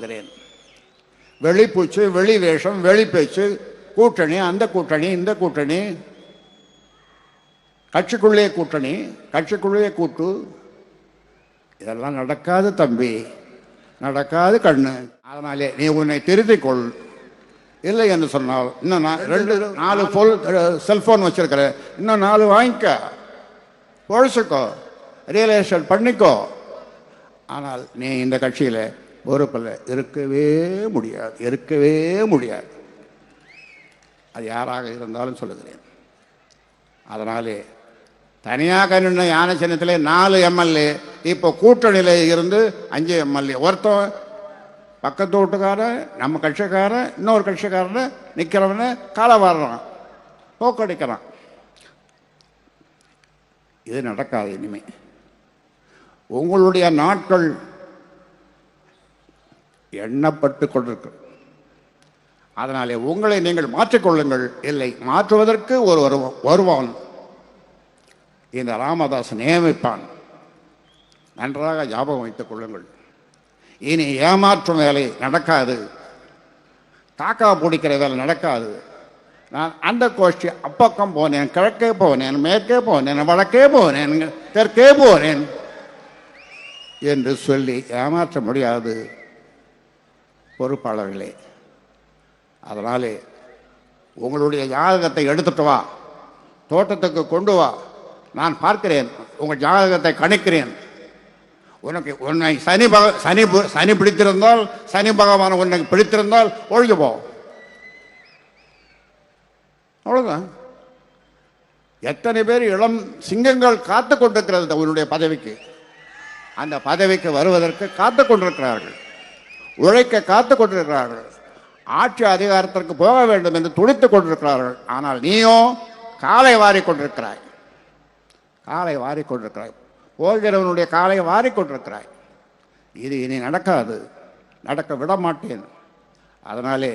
சொல்லுகிறேன். வெளிப்பூச்சு, வெளி வேஷம், வெளி பேச்சு, கூட்டணி, அந்த கூட்டணி, இந்த கூட்டணி, கட்சிக்குள்ளே கூட்டணி, கட்சிக்குள்ளே கூட்டு, இதெல்லாம் நடக்காது தம்பி, நடக்காது கண்ணு. அதனாலே நீ உன்னை திருத்திக் கொள். இல்லை என்று சொன்னால் இன்னும் 2-4 செல்போன் வச்சிருக்கிற, இன்னும் 4 வாங்கிக்க, பொழைச்சிக்கோ, ரியலைசேஷன் பண்ணிக்கோ. ஆனால் நீ இந்த கட்சியில் பொறுப்பில் இருக்கவே முடியாது, இருக்கவே முடியாது. அது யாராக இருந்தாலும் சொல்லுகிறேன். அதனாலே தனியாக நின்ற யானை சின்னத்திலே 4 எம்எல்ஏ, இப்போ கூட்டணியில் இருந்து 5 எம்எல்ஏ. ஒருத்தன் பக்கத்து வீட்டுக்காரன், நம்ம கட்சிக்காரன், இன்னொரு கட்சிக்காரன் நிற்கிறவன காலை வாடுறான், போக்கடிக்கிறான். இது நடக்காது இனிமே. உங்களுடைய நாட்கள் எண்ணப்பட்டு கொண்டிருக்கு. அதனாலே உங்களை நீங்கள் மாற்றிக்கொள்ளுங்கள். இல்லை, மாற்றுவதற்கு ஒரு வருவான் இந்த ராமதாஸ் நியமிப்பான். நன்றாக ஞாபகம் வைத்துக் கொள்ளுங்கள். இனி ஏமாற்றும் வேலை நடக்காது, காக்கா பிடிக்கிற வேலை நடக்காது. நான் அந்த கோஷ்டி அப்பக்கம் போனேன், கிழக்கே போனேன், மேற்கே போனேன், வடக்கே போனேன், தெற்கே போனேன் என்று சொல்லி ஏமாற்ற முடியாது பொறுப்பாளர்களே. அதனாலே உங்களுடைய ஜாதகத்தை எடுத்துட்டு வா, தோட்டத்துக்கு கொண்டு வா, நான் பார்க்கிறேன், உங்கள் ஜாதகத்தை கணிக்கிறேன். உன்னை சனி பிடித்திருந்தால், சனி பகவான் உன்னை பிடித்திருந்தால் ஒழிஞ்சு போ, அவ்வளவுதான். எத்தனை பேர் இளம் சிங்கங்கள் காத்து கொண்டிருக்கிறது உன்னுடைய பதவிக்கு. அந்த பதவிக்கு வருவதற்கு காத்து கொண்டிருக்கிறார்கள், உழைக்க காத்து கொண்டிருக்கிறார்கள், ஆட்சி அதிகாரத்திற்கு போக வேண்டும் என்று துடித்துக் கொண்டிருக்கிறார்கள். ஆனால் நீயோ காலை வாரி கொண்டிருக்கிறாய், காலை வாரி கொண்டிருக்கிறாய், போகிறவனுடைய காலை வாரி கொண்டிருக்கிறாய். இது இனி நடக்காது, நடக்க விட மாட்டேன். அதனாலே